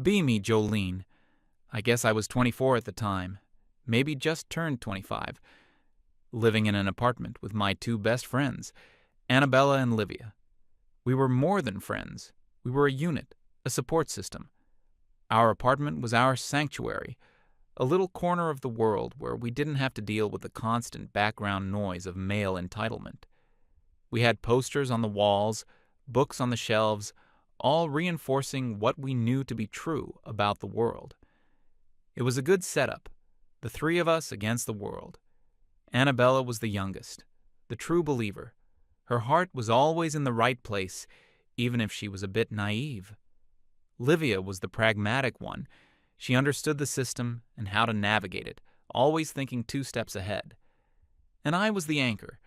Be me, Jolene. I guess I was 24 at the time, maybe just turned 25, living in an apartment with my two best friends, Annabella and Livia. We were more than friends. We were a unit, a support system. Our apartment was our sanctuary, a little corner of the world where we didn't have to deal with the constant background noise of male entitlement. We had posters on the walls, books on the shelves, all reinforcing what we knew to be true about the world. It was a good setup, the three of us against the world. Annabella was the youngest, the true believer. Her heart was always in the right place, even if she was a bit naive. Livia was the pragmatic one. She understood the system and how to navigate it, always thinking 2 steps ahead. And I was the anchor,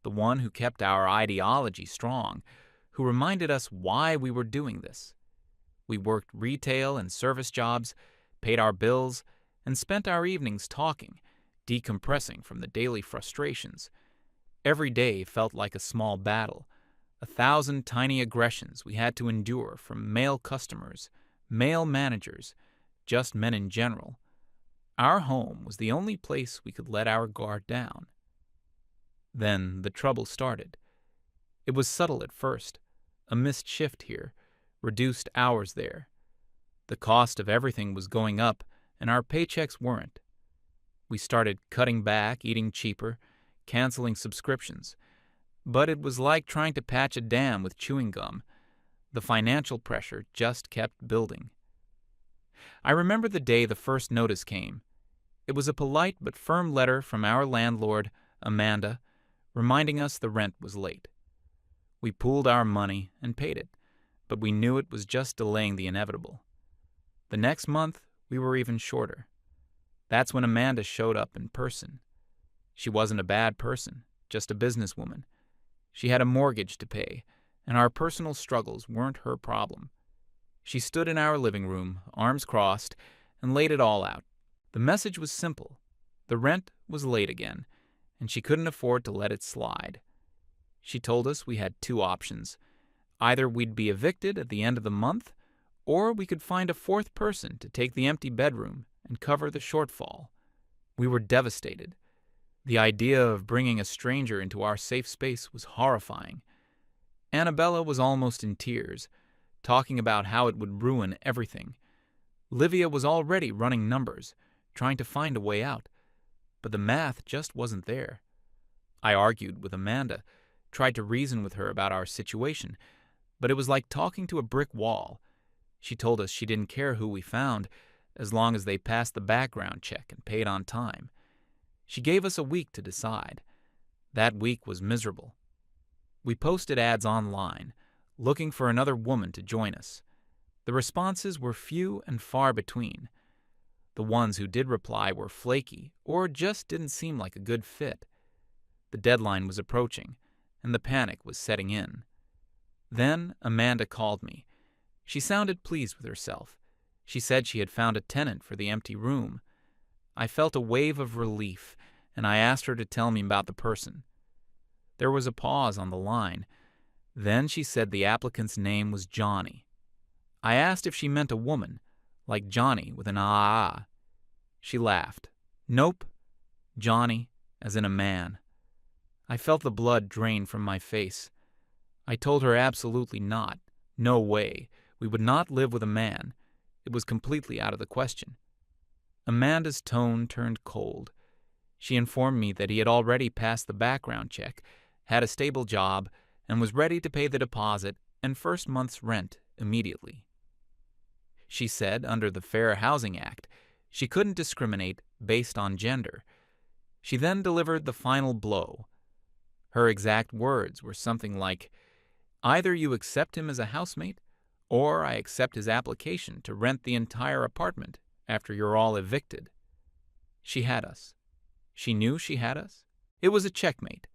the one who kept our ideology strong, who reminded us why we were doing this. We worked retail and service jobs, paid our bills, and spent our evenings talking, decompressing from the daily frustrations. Every day felt like a small battle, 1,000 tiny aggressions we had to endure from male customers, male managers, just men in general. Our home was the only place we could let our guard down. Then the trouble started. It was subtle at first, a missed shift here, reduced hours there. The cost of everything was going up, and our paychecks weren't. We started cutting back, eating cheaper, canceling subscriptions. But it was like trying to patch a dam with chewing gum. The financial pressure just kept building. I remember the day the first notice came. It was a polite but firm letter from our landlord, Amanda, reminding us the rent was late. We pooled our money and paid it, but we knew it was just delaying the inevitable. The next month, we were even shorter. That's when Amanda showed up in person. She wasn't a bad person, just a businesswoman. She had a mortgage to pay, and our personal struggles weren't her problem. She stood in our living room, arms crossed, and laid it all out. The message was simple. The rent was late again, and she couldn't afford to let it slide. She told us we had 2 options. Either we'd be evicted at the end of the month, or we could find a 4th person to take the empty bedroom and cover the shortfall. We were devastated. The idea of bringing a stranger into our safe space was horrifying. Annabella was almost in tears, talking about how it would ruin everything. Livia was already running numbers, trying to find a way out, but the math just wasn't there. I argued with Amanda, tried to reason with her about our situation, but it was like talking to a brick wall. She told us she didn't care who we found, as long as they passed the background check and paid on time. She gave us a week to decide. That week was miserable. We posted ads online, looking for another woman to join us. The responses were few and far between. The ones who did reply were flaky or just didn't seem like a good fit. The deadline was approaching, and the panic was setting in. Then Amanda called me. She sounded pleased with herself. She said she had found a tenant for the empty room. I felt a wave of relief, and I asked her to tell me about the person. There was a pause on the line. Then she said the applicant's name was Johnny. I asked if she meant a woman, like Johnny with an ah. She laughed. Nope. Johnny, as in a man. I felt the blood drain from my face. I told her absolutely not. No way. We would not live with a man. It was completely out of the question. Amanda's tone turned cold. She informed me that he had already passed the background check, had a stable job, and was ready to pay the deposit and first month's rent immediately. She said under the Fair Housing Act, she couldn't discriminate based on gender. She then delivered the final blow. Her exact words were something like, "Either you accept him as a housemate, or I accept his application to rent the entire apartment after you're all evicted." She had us. She knew she had us. It was a checkmate.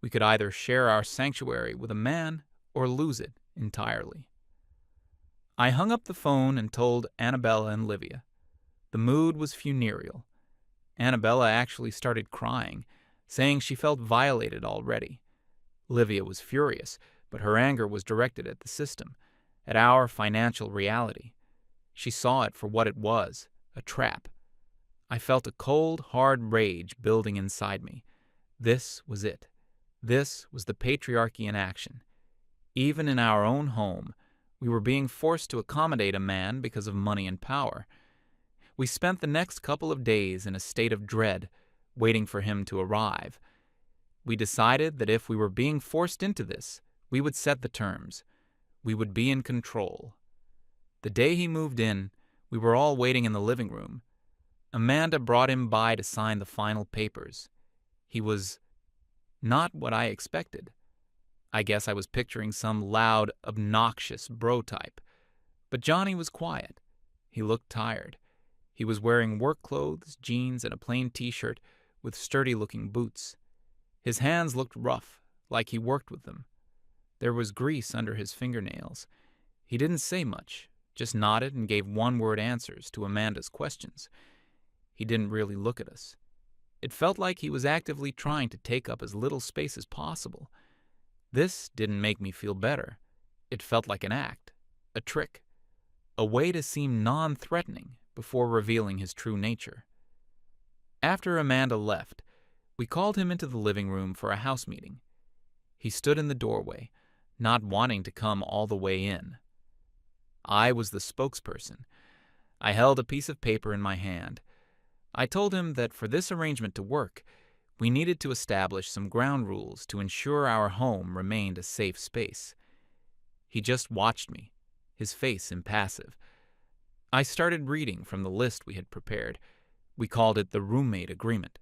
We could either share our sanctuary with a man or lose it entirely. I hung up the phone and told Annabella and Livia. The mood was funereal. Annabella actually started crying, saying she felt violated already. Livia was furious, but her anger was directed at the system, at our financial reality. She saw it for what it was, a trap. I felt a cold, hard rage building inside me. This was it. This was the patriarchy in action. Even in our own home, we were being forced to accommodate a man because of money and power. We spent the next couple of days in a state of dread, waiting for him to arrive. We decided that if we were being forced into this, we would set the terms. We would be in control. The day he moved in, we were all waiting in the living room. Amanda brought him by to sign the final papers. He was not what I expected. I guess I was picturing some loud, obnoxious bro type. But Johnny was quiet. He looked tired. He was wearing work clothes, jeans, and a plain t-shirt with sturdy-looking boots. His hands looked rough, like he worked with them. There was grease under his fingernails. He didn't say much, just nodded and gave one-word answers to Amanda's questions. He didn't really look at us. It felt like he was actively trying to take up as little space as possible. This didn't make me feel better. It felt like an act, a trick, a way to seem non-threatening before revealing his true nature. After Amanda left, we called him into the living room for a house meeting. He stood in the doorway, not wanting to come all the way in. I was the spokesperson. I held a piece of paper in my hand. I told him that for this arrangement to work, we needed to establish some ground rules to ensure our home remained a safe space. He just watched me, his face impassive. I started reading from the list we had prepared. We called it the roommate agreement.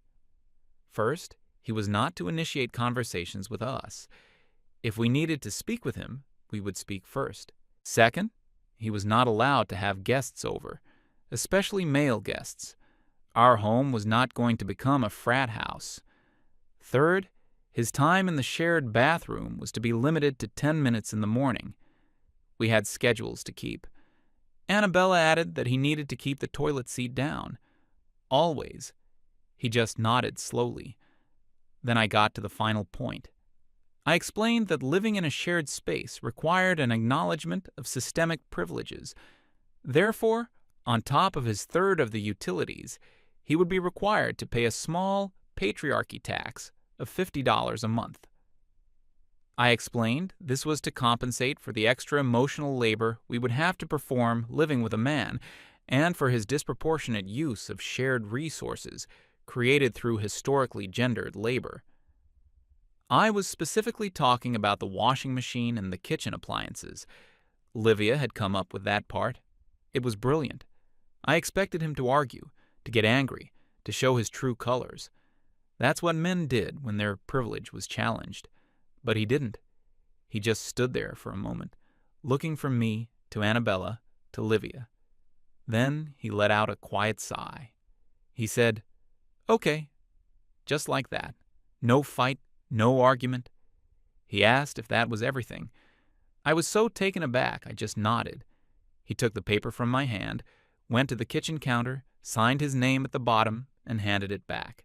First, he was not to initiate conversations with us. If we needed to speak with him, we would speak first. Second, he was not allowed to have guests over, especially male guests. Our home was not going to become a frat house. Third, his time in the shared bathroom was to be limited to 10 minutes in the morning. We had schedules to keep. Annabella added that he needed to keep the toilet seat down. Always. He just nodded slowly. Then I got to the final point. I explained that living in a shared space required an acknowledgement of systemic privileges. Therefore, on top of his third of the utilities, he would be required to pay a small patriarchy tax of $50 a month. I explained this was to compensate for the extra emotional labor we would have to perform living with a man, and for his disproportionate use of shared resources created through historically gendered labor. I was specifically talking about the washing machine and the kitchen appliances. Livia had come up with that part. It was brilliant. I expected him to argue, to get angry, to show his true colors. That's what men did when their privilege was challenged. But he didn't. He just stood there for a moment, looking from me to Annabella to Livia. Then he let out a quiet sigh. He said, "Okay," just like that. No fight, no argument. He asked if that was everything. I was so taken aback I just nodded. He took the paper from my hand, went to the kitchen counter, signed his name at the bottom, and handed it back.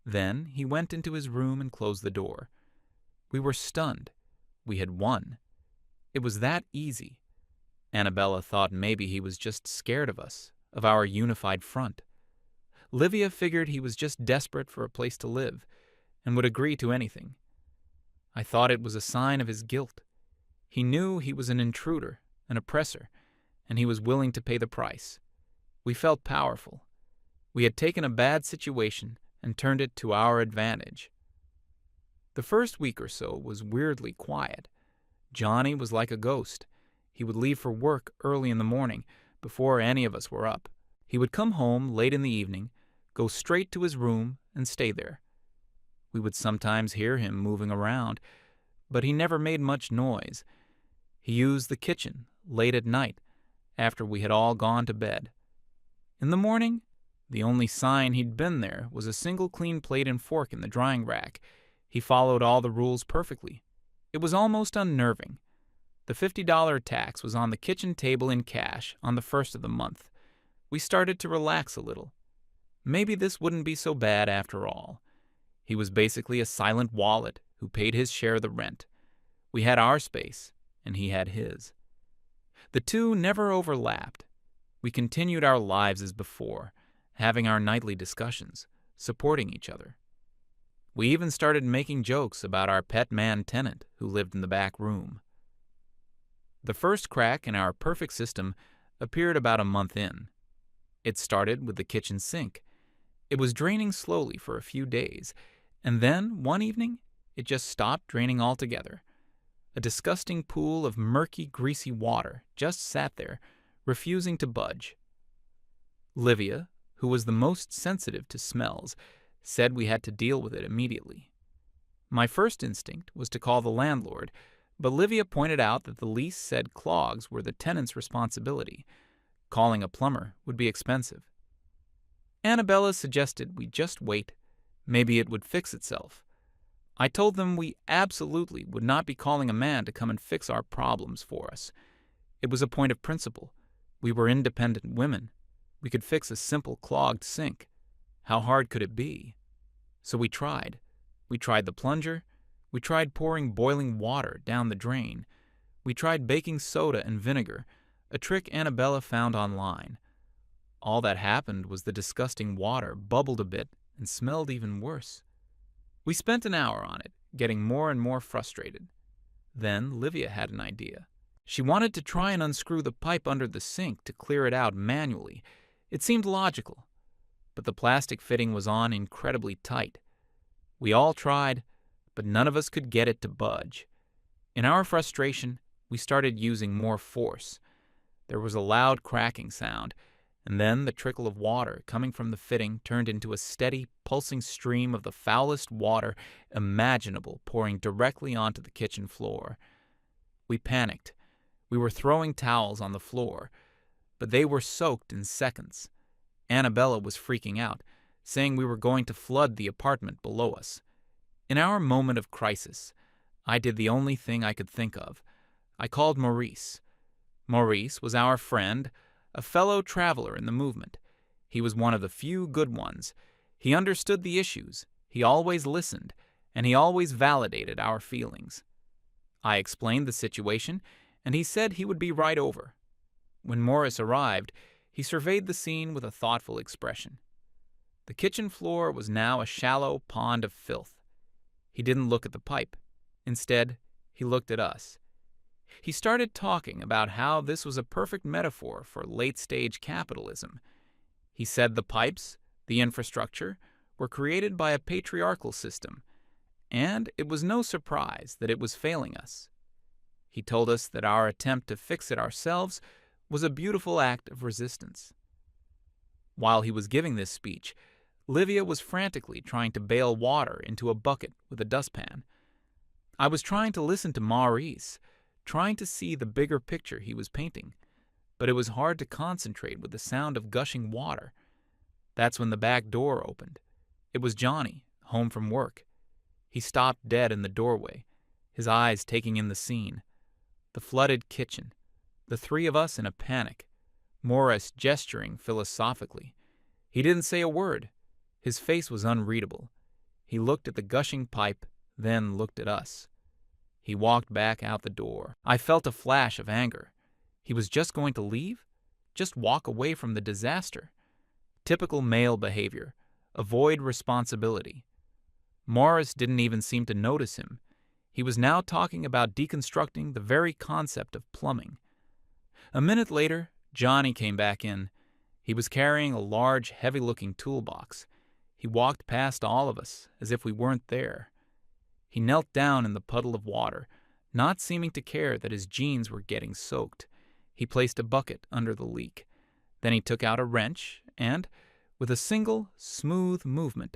Then he went into his room and closed the door. We were stunned. We had won. It was that easy. Annabella thought maybe he was just scared of us, of our unified front. Livia figured he was just desperate for a place to live, and would agree to anything. I thought it was a sign of his guilt. He knew he was an intruder, an oppressor, and he was willing to pay the price. We felt powerful. We had taken a bad situation and turned it to our advantage. The first week or so was weirdly quiet. Johnny was like a ghost. He would leave for work early in the morning, before any of us were up. He would come home late in the evening, go straight to his room, and stay there. We would sometimes hear him moving around, but he never made much noise. He used the kitchen late at night, after we had all gone to bed. In the morning, the only sign he'd been there was a single clean plate and fork in the drying rack. He followed all the rules perfectly. It was almost unnerving. The $50 tax was on the kitchen table in cash on the first of the month. We started to relax a little. Maybe this wouldn't be so bad after all. He was basically a silent wallet who paid his share of the rent. We had our space, and he had his. The two never overlapped. We continued our lives as before, having our nightly discussions, supporting each other. We even started making jokes about our pet man tenant who lived in the back room. The first crack in our perfect system appeared about a month in. It started with the kitchen sink. It was draining slowly for a few days, and then, one evening, it just stopped draining altogether. A disgusting pool of murky, greasy water just sat there, refusing to budge. Livia, who was the most sensitive to smells, said we had to deal with it immediately. My first instinct was to call the landlord, but Livia pointed out that the lease said clogs were the tenant's responsibility. Calling a plumber would be expensive. Annabella suggested we just wait. Maybe it would fix itself. I told them we absolutely would not be calling a man to come and fix our problems for us. It was a point of principle. We were independent women. We could fix a simple clogged sink. How hard could it be? So we tried. We tried the plunger. We tried pouring boiling water down the drain. We tried baking soda and vinegar, a trick Annabella found online. All that happened was the disgusting water bubbled a bit and smelled even worse. We spent an hour on it, getting more and more frustrated. Then Livia had an idea. She wanted to try and unscrew the pipe under the sink to clear it out manually. It seemed logical, but the plastic fitting was on incredibly tight. We all tried, but none of us could get it to budge. In our frustration, we started using more force. There was a loud cracking sound, and then the trickle of water coming from the fitting turned into a steady, pulsing stream of the foulest water imaginable pouring directly onto the kitchen floor. We panicked. We were throwing towels on the floor, but they were soaked in seconds. Annabella was freaking out, saying we were going to flood the apartment below us. In our moment of crisis, I did the only thing I could think of. I called Maurice. Maurice was our friend, a fellow traveler in the movement. He was one of the few good ones. He understood the issues, he always listened, and he always validated our feelings. I explained the situation, and he said he would be right over. When Morris arrived, he surveyed the scene with a thoughtful expression. The kitchen floor was now a shallow pond of filth. He didn't look at the pipe. Instead, he looked at us. He started talking about how this was a perfect metaphor for late-stage capitalism. He said the pipes, the infrastructure, were created by a patriarchal system, and it was no surprise that it was failing us. He told us that our attempt to fix it ourselves was a beautiful act of resistance. While he was giving this speech, Livia was frantically trying to bail water into a bucket with a dustpan. I was trying to listen to Maurice, trying to see the bigger picture he was painting, but it was hard to concentrate with the sound of gushing water. That's when the back door opened. It was Johnny, home from work. He stopped dead in the doorway, his eyes taking in the scene. The flooded kitchen, the three of us in a panic, Morris gesturing philosophically. He didn't say a word. His face was unreadable. He looked at the gushing pipe, then looked at us. He walked back out the door. I felt a flash of anger. He was just going to leave? Just walk away from the disaster? Typical male behavior. Avoid responsibility. Morris didn't even seem to notice him. He was now talking about deconstructing the very concept of plumbing. A minute later, Johnny came back in. He was carrying a large, heavy-looking toolbox. He walked past all of us, as if we weren't there. He knelt down in the puddle of water, not seeming to care that his jeans were getting soaked. He placed a bucket under the leak. Then he took out a wrench and, with a single, smooth movement,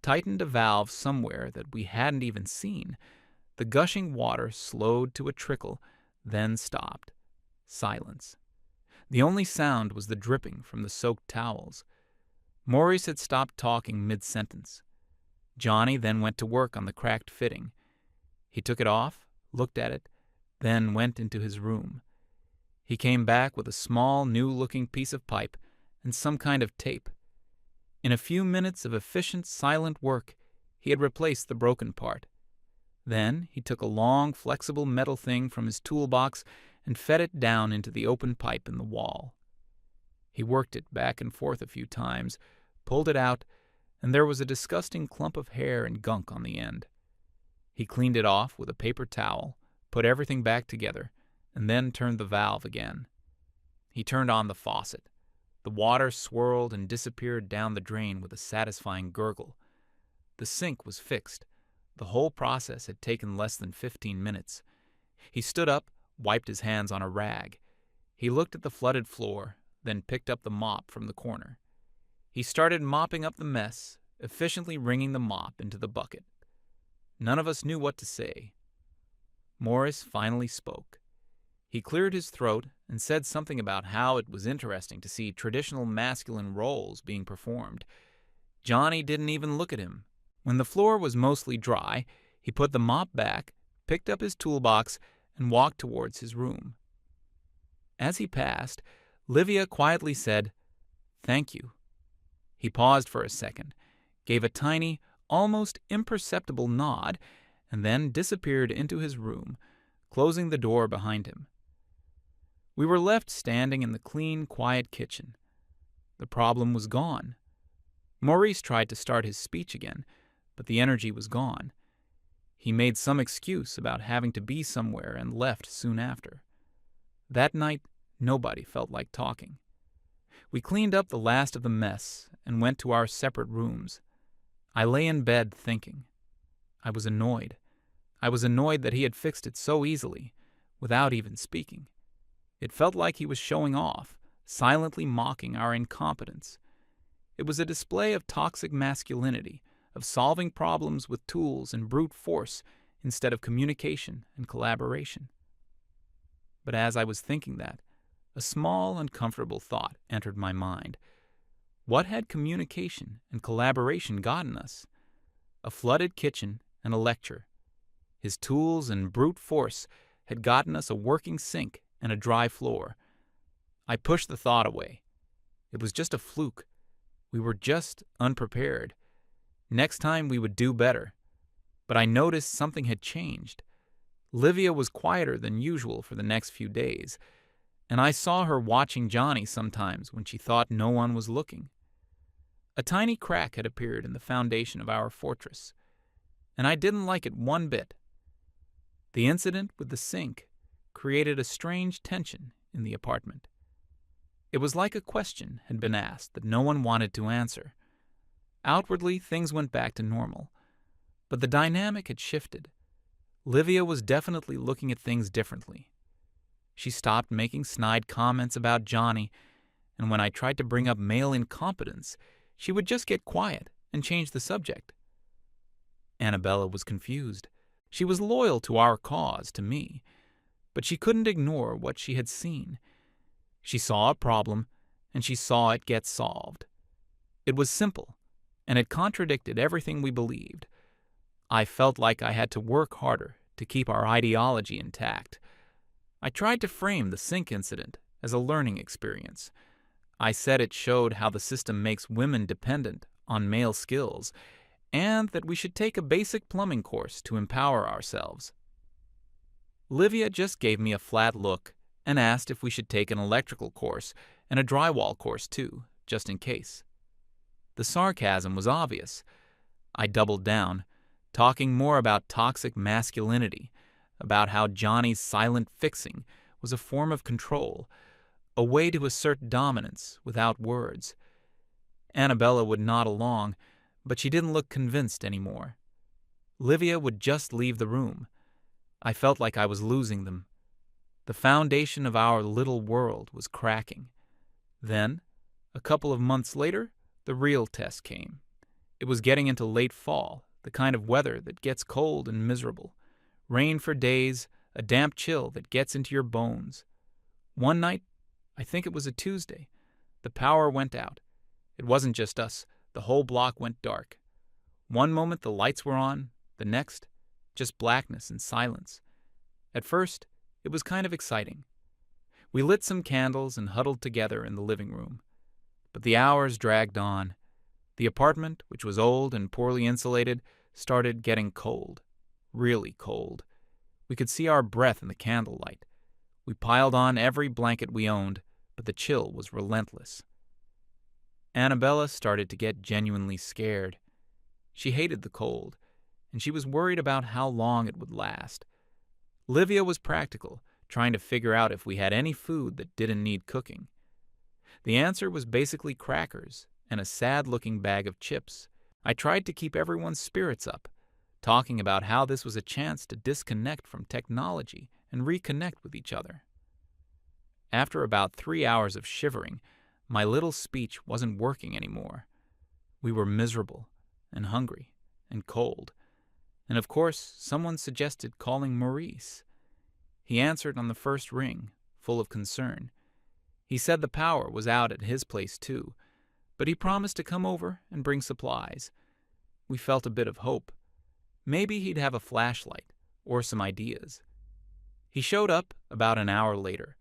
tightened a valve somewhere that we hadn't even seen. The gushing water slowed to a trickle, then stopped. Silence. The only sound was the dripping from the soaked towels. Maurice had stopped talking mid-sentence. Johnny then went to work on the cracked fitting. He took it off, looked at it, then went into his room. He came back with a small, new-looking piece of pipe and some kind of tape. In a few minutes of efficient, silent work, he had replaced the broken part. Then he took a long, flexible metal thing from his toolbox and fed it down into the open pipe in the wall. He worked it back and forth a few times, pulled it out, and there was a disgusting clump of hair and gunk on the end. He cleaned it off with a paper towel, put everything back together, and then turned the valve again. He turned on the faucet. The water swirled and disappeared down the drain with a satisfying gurgle. The sink was fixed. The whole process had taken less than 15 minutes. He stood up, wiped his hands on a rag. He looked at the flooded floor, then picked up the mop from the corner. He started mopping up the mess, efficiently wringing the mop into the bucket. None of us knew what to say. Morris finally spoke. He cleared his throat and said something about how it was interesting to see traditional masculine roles being performed. Johnny didn't even look at him. When the floor was mostly dry, he put the mop back, picked up his toolbox, and walked towards his room. As he passed, Livia quietly said, "Thank you." He paused for a second, gave a tiny, almost imperceptible nod, and then disappeared into his room, closing the door behind him. We were left standing in the clean, quiet kitchen. The problem was gone. Maurice tried to start his speech again, but the energy was gone. He made some excuse about having to be somewhere and left soon after. That night, nobody felt like talking. We cleaned up the last of the mess and went to our separate rooms. I lay in bed thinking. I was annoyed. I was annoyed that he had fixed it so easily, without even speaking. It felt like he was showing off, silently mocking our incompetence. It was a display of toxic masculinity, of solving problems with tools and brute force instead of communication and collaboration. But as I was thinking that, a small, uncomfortable thought entered my mind. What had communication and collaboration gotten us? A flooded kitchen and a lecture. His tools and brute force had gotten us a working sink and a dry floor. I pushed the thought away. It was just a fluke. We were just unprepared. Next time we would do better. But I noticed something had changed. Livia was quieter than usual for the next few days, and I saw her watching Johnny sometimes when she thought no one was looking. A tiny crack had appeared in the foundation of our fortress, and I didn't like it one bit. The incident with the sink created a strange tension in the apartment. It was like a question had been asked that no one wanted to answer. Outwardly, things went back to normal, but the dynamic had shifted. Livia was definitely looking at things differently. She stopped making snide comments about Johnny, and when I tried to bring up male incompetence, she would just get quiet and change the subject. Annabella was confused. She was loyal to our cause, to me, but she couldn't ignore what she had seen. She saw a problem, and she saw it get solved. It was simple, and it contradicted everything we believed. I felt like I had to work harder to keep our ideology intact. I tried to frame the sink incident as a learning experience. I said it showed how the system makes women dependent on male skills, and that we should take a basic plumbing course to empower ourselves. Livia just gave me a flat look and asked if we should take an electrical course and a drywall course too, just in case. The sarcasm was obvious. I doubled down, talking more about toxic masculinity, about how Johnny's silent fixing was a form of control, a way to assert dominance without words. Annabella would nod along, but she didn't look convinced anymore. Livia would just leave the room. I felt like I was losing them. The foundation of our little world was cracking. Then, a couple of months later, the real test came. It was getting into late fall, the kind of weather that gets cold and miserable. Rain for days, a damp chill that gets into your bones. One night, I think it was a Tuesday, the power went out. It wasn't just us. The whole block went dark. One moment the lights were on, the next, just blackness and silence. At first, it was kind of exciting. We lit some candles and huddled together in the living room. But the hours dragged on. The apartment, which was old and poorly insulated, started getting cold. Really cold. We could see our breath in the candlelight. We piled on every blanket we owned, but the chill was relentless. Annabella started to get genuinely scared. She hated the cold, and she was worried about how long it would last. Livia was practical, trying to figure out if we had any food that didn't need cooking. The answer was basically crackers and a sad-looking bag of chips. I tried to keep everyone's spirits up, talking about how this was a chance to disconnect from technology and reconnect with each other. After about 3 hours of shivering, my little speech wasn't working anymore. We were miserable and hungry and cold. And of course, someone suggested calling Maurice. He answered on the first ring, full of concern. He said the power was out at his place too, but he promised to come over and bring supplies. We felt a bit of hope. Maybe he'd have a flashlight or some ideas. He showed up about an hour later.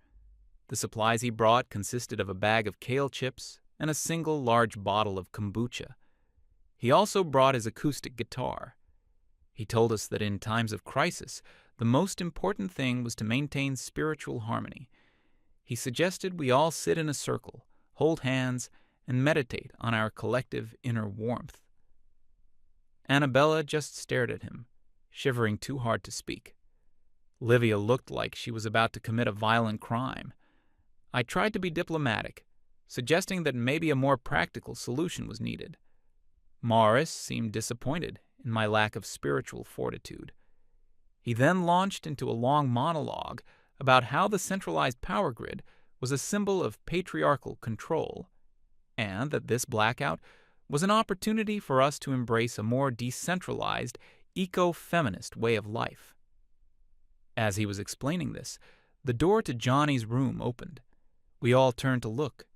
The supplies he brought consisted of a bag of kale chips and a single large bottle of kombucha. He also brought his acoustic guitar. He told us that in times of crisis, the most important thing was to maintain spiritual harmony. He suggested we all sit in a circle, hold hands, and meditate on our collective inner warmth. Annabella just stared at him, shivering too hard to speak. Livia looked like she was about to commit a violent crime. I tried to be diplomatic, suggesting that maybe a more practical solution was needed. Morris seemed disappointed in my lack of spiritual fortitude. He then launched into a long monologue about how the centralized power grid was a symbol of patriarchal control, and that this blackout was an opportunity for us to embrace a more decentralized, eco-feminist way of life. As he was explaining this, the door to Johnny's room opened. We all turned to look.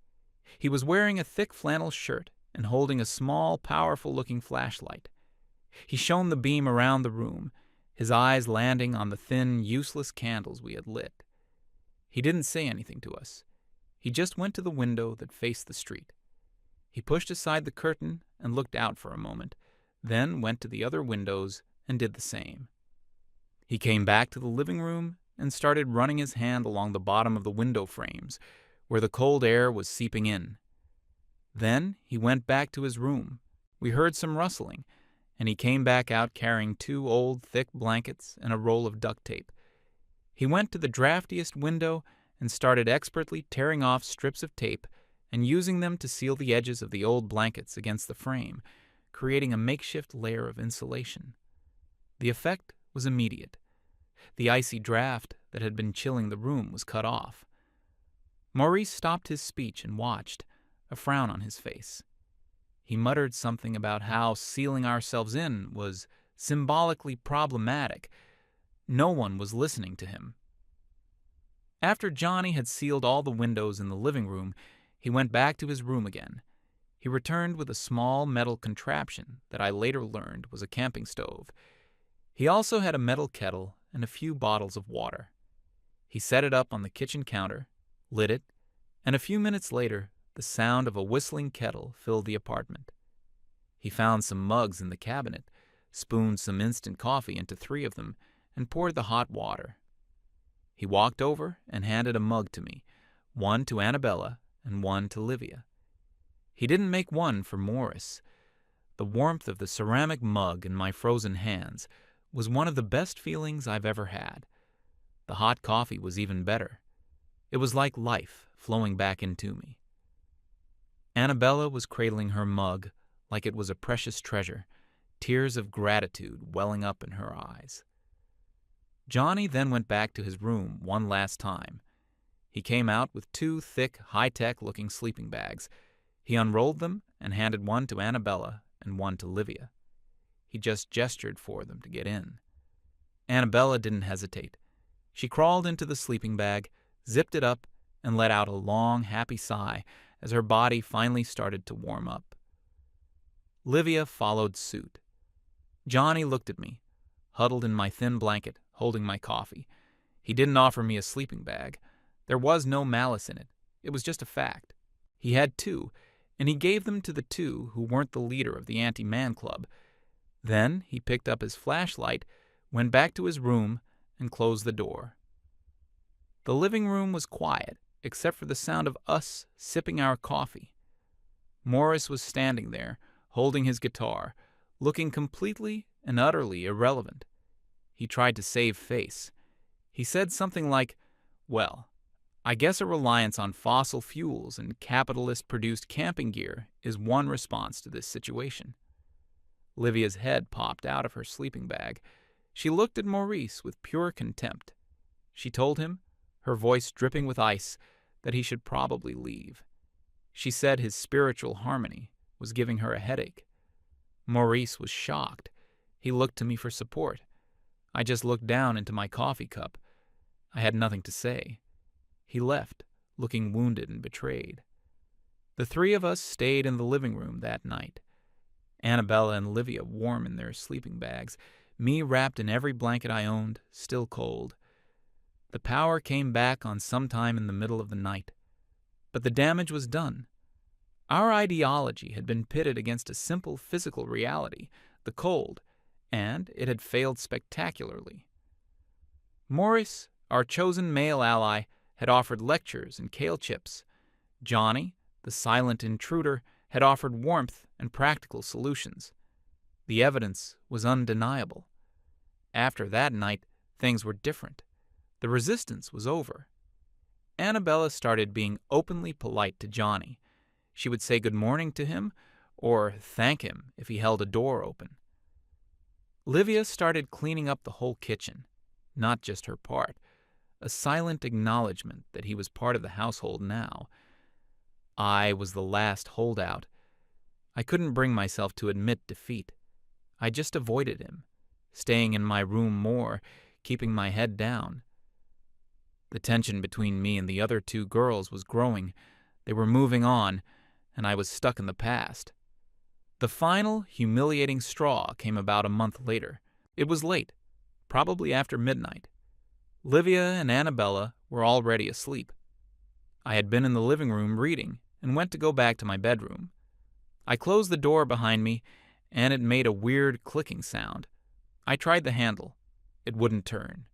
He was wearing a thick flannel shirt and holding a small, powerful-looking flashlight. He shone the beam around the room, his eyes landing on the thin, useless candles we had lit. He didn't say anything to us. He just went to the window that faced the street. He pushed aside the curtain and looked out for a moment, then went to the other windows and did the same. He came back to the living room and started running his hand along the bottom of the window frames, where the cold air was seeping in. Then he went back to his room. We heard some rustling, and he came back out carrying 2 old, thick blankets and a roll of duct tape. He went to the draftiest window and started expertly tearing off strips of tape and using them to seal the edges of the old blankets against the frame, creating a makeshift layer of insulation. The effect was immediate. The icy draft that had been chilling the room was cut off. Maurice stopped his speech and watched, a frown on his face. He muttered something about how sealing ourselves in was symbolically problematic. No one was listening to him. After Johnny had sealed all the windows in the living room, he went back to his room again. He returned with a small metal contraption that I later learned was a camping stove. He also had a metal kettle and a few bottles of water. He set it up on the kitchen counter, lit it, and a few minutes later, the sound of a whistling kettle filled the apartment. He found some mugs in the cabinet, spooned some instant coffee into 3 of them, and poured the hot water. He walked over and handed a mug to me, one to Annabella and one to Livia. He didn't make one for Morris. The warmth of the ceramic mug in my frozen hands was one of the best feelings I've ever had. The hot coffee was even better. It was like life flowing back into me. Annabella was cradling her mug like it was a precious treasure, tears of gratitude welling up in her eyes. Johnny then went back to his room one last time. He came out with 2 thick, high-tech-looking sleeping bags. He unrolled them and handed one to Annabella and one to Livia. He just gestured for them to get in. Annabella didn't hesitate. She crawled into the sleeping bag, zipped it up, and let out a long, happy sigh as her body finally started to warm up. Livia followed suit. Johnny looked at me, huddled in my thin blanket, holding my coffee. He didn't offer me a sleeping bag. There was no malice in it. It was just a fact. He had 2, and he gave them to the 2 who weren't the leader of the anti-man club. Then he picked up his flashlight, went back to his room, and closed the door. The living room was quiet, except for the sound of us sipping our coffee. Morris was standing there, holding his guitar, looking completely and utterly irrelevant. He tried to save face. He said something like, "Well, I guess a reliance on fossil fuels and capitalist-produced camping gear is one response to this situation." Livia's head popped out of her sleeping bag. She looked at Maurice with pure contempt. She told him, her voice dripping with ice, that he should probably leave. She said his spiritual harmony was giving her a headache. Maurice was shocked. He looked to me for support. I just looked down into my coffee cup. I had nothing to say. He left, looking wounded and betrayed. The three of us stayed in the living room that night. Annabella and Livia warm in their sleeping bags, me wrapped in every blanket I owned, still cold. The power came back on sometime in the middle of the night. But the damage was done. Our ideology had been pitted against a simple physical reality, the cold, and it had failed spectacularly. Morris, our chosen male ally, had offered lectures and kale chips. Johnny, the silent intruder, had offered warmth and practical solutions. The evidence was undeniable. After that night, things were different. The resistance was over. Annabella started being openly polite to Johnny. She would say good morning to him or thank him if he held a door open. Livia started cleaning up the whole kitchen, not just her part, a silent acknowledgement that he was part of the household now. I was the last holdout. I couldn't bring myself to admit defeat. I just avoided him, staying in my room more, keeping my head down. The tension between me and the other two girls was growing. They were moving on, and I was stuck in the past. The final, humiliating straw came about a month later. It was late, probably after midnight. Livia and Annabella were already asleep. I had been in the living room reading and went to go back to my bedroom. I closed the door behind me, and it made a weird clicking sound. I tried the handle. It wouldn't turn.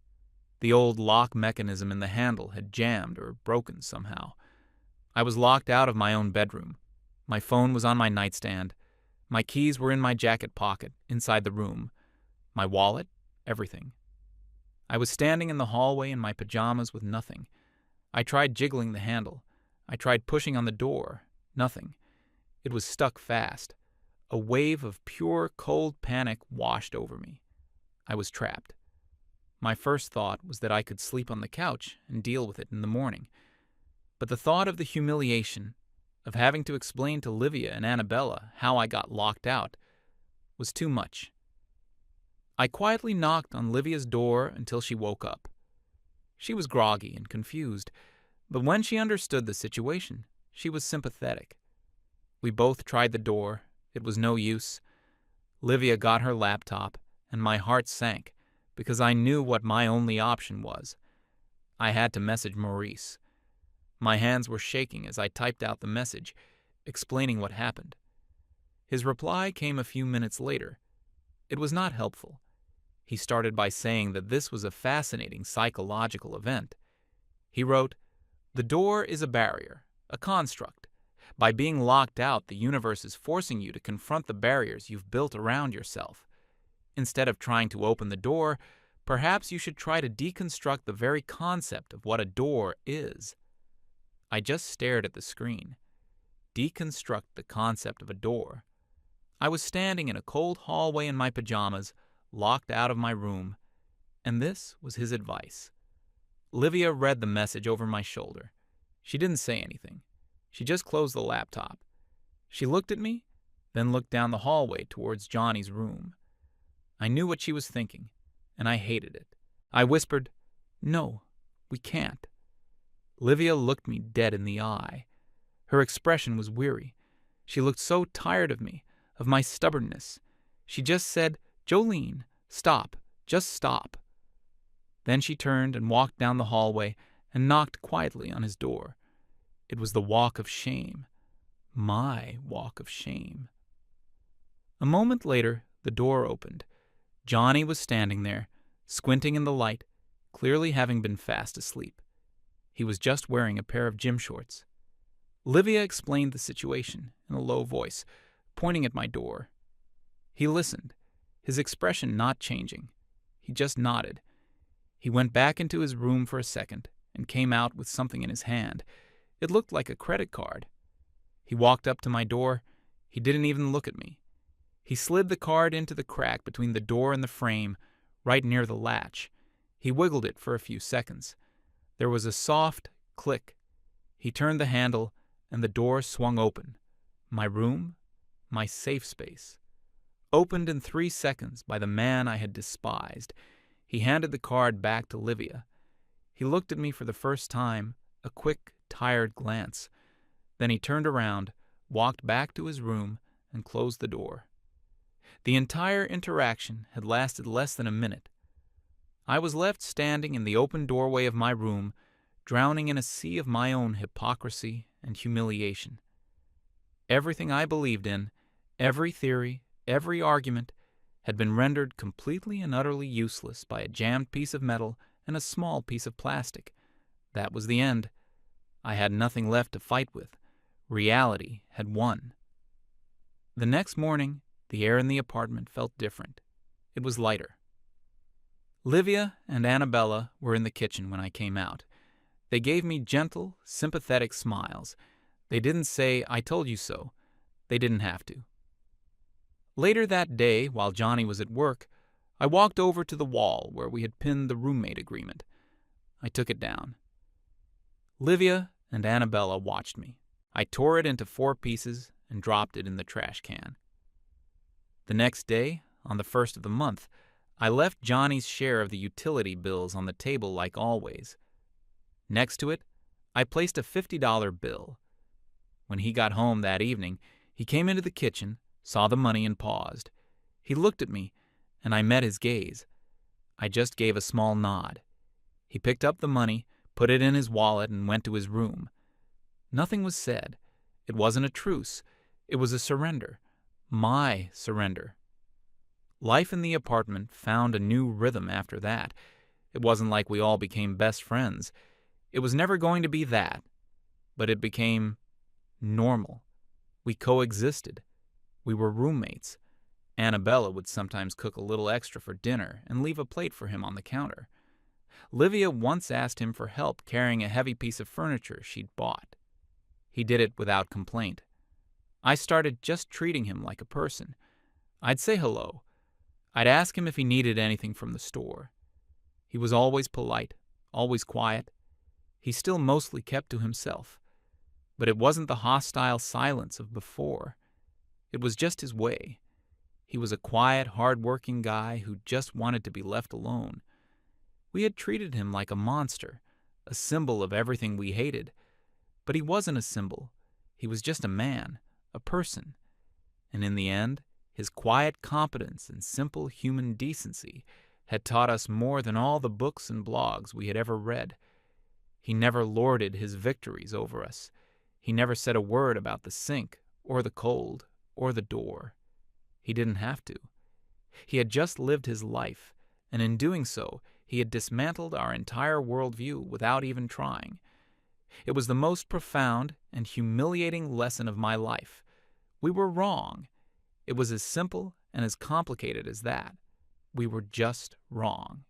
The old lock mechanism in the handle had jammed or broken somehow. I was locked out of my own bedroom. My phone was on my nightstand. My keys were in my jacket pocket, inside the room. My wallet, everything. I was standing in the hallway in my pajamas with nothing. I tried jiggling the handle. I tried pushing on the door. Nothing. It was stuck fast. A wave of pure, cold panic washed over me. I was trapped. My first thought was that I could sleep on the couch and deal with it in the morning. But the thought of the humiliation, of having to explain to Livia and Annabella how I got locked out, was too much. I quietly knocked on Livia's door until she woke up. She was groggy and confused, but when she understood the situation, she was sympathetic. We both tried the door. It was no use. Livia got her laptop, and my heart sank, because I knew what my only option was. I had to message Maurice. My hands were shaking as I typed out the message, explaining what happened. His reply came a few minutes later. It was not helpful. He started by saying that this was a fascinating psychological event. He wrote, "The door is a barrier, a construct. By being locked out, the universe is forcing you to confront the barriers you've built around yourself. Instead of trying to open the door, perhaps you should try to deconstruct the very concept of what a door is." I just stared at the screen. Deconstruct the concept of a door. I was standing in a cold hallway in my pajamas, locked out of my room, and this was his advice. Livia read the message over my shoulder. She didn't say anything. She just closed the laptop. She looked at me, then looked down the hallway towards Johnny's room. I knew what she was thinking, and I hated it. I whispered, "No, we can't." Livia looked me dead in the eye. Her expression was weary. She looked so tired of me, of my stubbornness. She just said, "Jolene, stop, just stop." Then she turned and walked down the hallway and knocked quietly on his door. It was the walk of shame. My walk of shame. A moment later, the door opened. Johnny was standing there, squinting in the light, clearly having been fast asleep. He was just wearing a pair of gym shorts. Livia explained the situation in a low voice, pointing at my door. He listened, his expression not changing. He just nodded. He went back into his room for a second and came out with something in his hand. It looked like a credit card. He walked up to my door. He didn't even look at me. He slid the card into the crack between the door and the frame, right near the latch. He wiggled it for a few seconds. There was a soft click. He turned the handle, and the door swung open. My room, my safe space, opened in 3 seconds by the man I had despised. He handed the card back to Livia. He looked at me for the first time, a quick, tired glance. Then he turned around, walked back to his room, and closed the door. The entire interaction had lasted less than a minute. I was left standing in the open doorway of my room, drowning in a sea of my own hypocrisy and humiliation. Everything I believed in, every theory, every argument, had been rendered completely and utterly useless by a jammed piece of metal and a small piece of plastic. That was the end. I had nothing left to fight with. Reality had won. The next morning, the air in the apartment felt different. It was lighter. Livia and Annabella were in the kitchen when I came out. They gave me gentle, sympathetic smiles. They didn't say, "I told you so." They didn't have to. Later that day, while Johnny was at work, I walked over to the wall where we had pinned the roommate agreement. I took it down. Livia and Annabella watched me. I tore it into 4 pieces and dropped it in the trash can. The next day, on the 1st of the month, I left Johnny's share of the utility bills on the table like always. Next to it, I placed a $50 bill. When he got home that evening, he came into the kitchen, saw the money, and paused. He looked at me, and I met his gaze. I just gave a small nod. He picked up the money, put it in his wallet, and went to his room. Nothing was said. It wasn't a truce. It was a surrender. My surrender. Life in the apartment found a new rhythm after that. It wasn't like we all became best friends. It was never going to be that. But it became normal. We coexisted. We were roommates. Annabella would sometimes cook a little extra for dinner and leave a plate for him on the counter. Livia once asked him for help carrying a heavy piece of furniture she'd bought. He did it without complaint. I started just treating him like a person. I'd say hello. I'd ask him if he needed anything from the store. He was always polite, always quiet. He still mostly kept to himself. But it wasn't the hostile silence of before. It was just his way. He was a quiet, hard-working guy who just wanted to be left alone. We had treated him like a monster, a symbol of everything we hated. But he wasn't a symbol. He was just a man, a person. And in the end, his quiet competence and simple human decency had taught us more than all the books and blogs we had ever read. He never lorded his victories over us. He never said a word about the sink, or the cold, or the door. He didn't have to. He had just lived his life, and in doing so, he had dismantled our entire worldview without even trying. It was the most profound and humiliating lesson of my life. We were wrong. It was as simple and as complicated as that. We were just wrong.